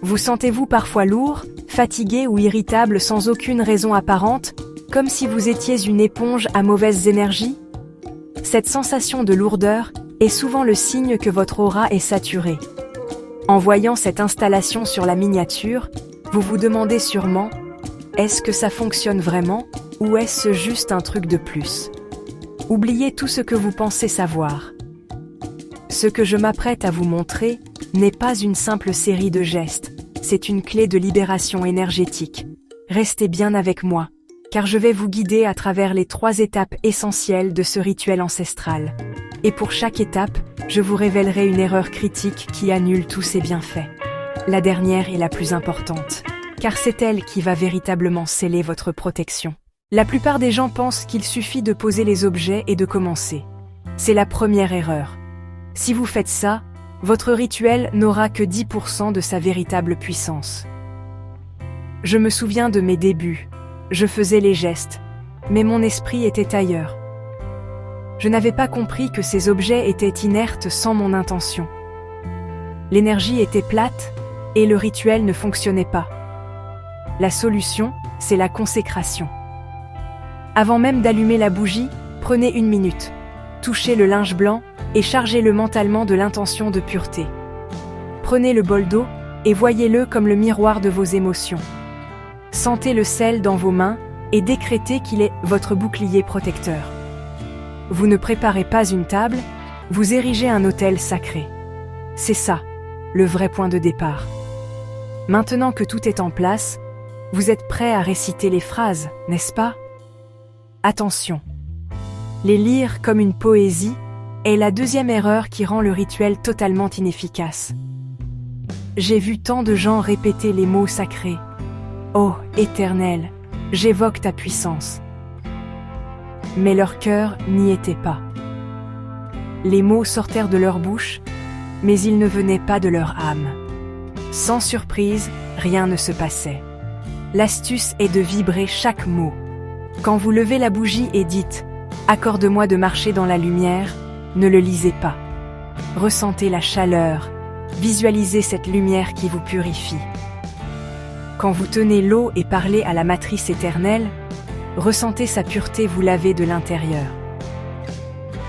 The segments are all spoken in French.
Vous sentez-vous parfois lourd, fatigué ou irritable sans aucune raison apparente, comme si vous étiez une éponge à mauvaises énergies? Cette sensation de lourdeur est souvent le signe que votre aura est saturée. En voyant cette installation sur la miniature, vous vous demandez sûrement « Est-ce que ça fonctionne vraiment ou est-ce juste un truc de plus ?» Oubliez tout ce que vous pensez savoir. Ce que je m'apprête à vous montrer n'est pas une simple série de gestes, c'est une clé de libération énergétique. Restez bien avec moi, car je vais vous guider à travers les 3 étapes essentielles de ce rituel ancestral. Et pour chaque étape, je vous révélerai une erreur critique qui annule tous ses bienfaits. La dernière est la plus importante, car c'est elle qui va véritablement sceller votre protection. La plupart des gens pensent qu'il suffit de poser les objets et de commencer. C'est la première erreur. Si vous faites ça, votre rituel n'aura que 10% de sa véritable puissance. Je me souviens de mes débuts. Je faisais les gestes, mais mon esprit était ailleurs. Je n'avais pas compris que ces objets étaient inertes sans mon intention. L'énergie était plate et le rituel ne fonctionnait pas. La solution, c'est la consécration. Avant même d'allumer la bougie, prenez 1 minute. Touchez le linge blanc et chargez-le mentalement de l'intention de pureté. Prenez le bol d'eau et voyez-le comme le miroir de vos émotions. Sentez le sel dans vos mains et décrétez qu'il est votre bouclier protecteur. Vous ne préparez pas une table, vous érigez un autel sacré. C'est ça, le vrai point de départ. Maintenant que tout est en place, vous êtes prêt à réciter les phrases, n'est-ce pas? Attention! Les lire comme une poésie est la 2e erreur qui rend le rituel totalement inefficace. J'ai vu tant de gens répéter les mots sacrés. Ô Éternel, j'évoque ta puissance. Mais leur cœur n'y était pas. Les mots sortèrent de leur bouche, mais ils ne venaient pas de leur âme. Sans surprise, rien ne se passait. L'astuce est de vibrer chaque mot. Quand vous levez la bougie et dites « Accorde-moi de marcher dans la lumière », ne le lisez pas. Ressentez la chaleur, visualisez cette lumière qui vous purifie. Quand vous tenez l'eau et parlez à la matrice éternelle, ressentez sa pureté vous laver de l'intérieur.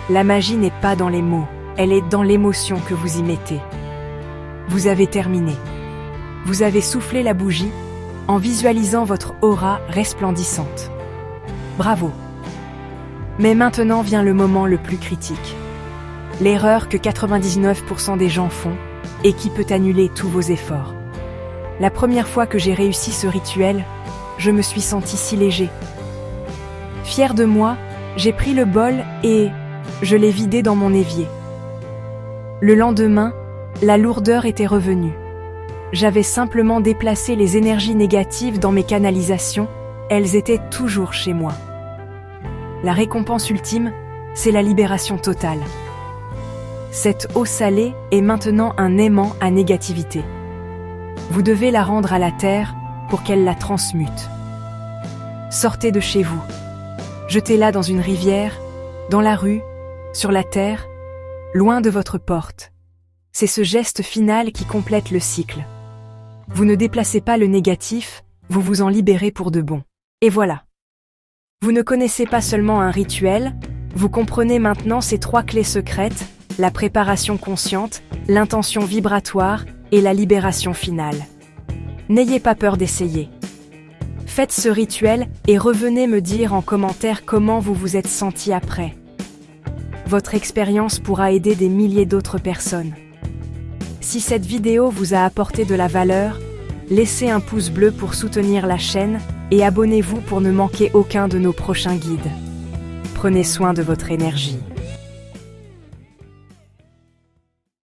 La magie n'est pas dans les mots, elle est dans l'émotion que vous y mettez. Vous avez terminé. Vous avez soufflé la bougie en visualisant votre aura resplendissante. Bravo! Mais maintenant vient le moment le plus critique. L'erreur que 99% des gens font et qui peut annuler tous vos efforts. La première fois que j'ai réussi ce rituel, je me suis senti si léger. Fier de moi, j'ai pris le bol et je l'ai vidé dans mon évier. Le lendemain, la lourdeur était revenue. J'avais simplement déplacé les énergies négatives dans mes canalisations, elles étaient toujours chez moi. La récompense ultime, c'est la libération totale. Cette eau salée est maintenant un aimant à négativité. Vous devez la rendre à la terre pour qu'elle la transmute. Sortez de chez vous. Jetez-la dans une rivière, dans la rue, sur la terre, loin de votre porte. C'est ce geste final qui complète le cycle. Vous ne déplacez pas le négatif, vous vous en libérez pour de bon. Et voilà. Vous ne connaissez pas seulement un rituel, vous comprenez maintenant ces 3 clés secrètes, la préparation consciente, l'intention vibratoire et la libération finale. N'ayez pas peur d'essayer. Faites ce rituel et revenez me dire en commentaire comment vous vous êtes senti après. Votre expérience pourra aider des milliers d'autres personnes. Si cette vidéo vous a apporté de la valeur, laissez un pouce bleu pour soutenir la chaîne et abonnez-vous pour ne manquer aucun de nos prochains guides. Prenez soin de votre énergie.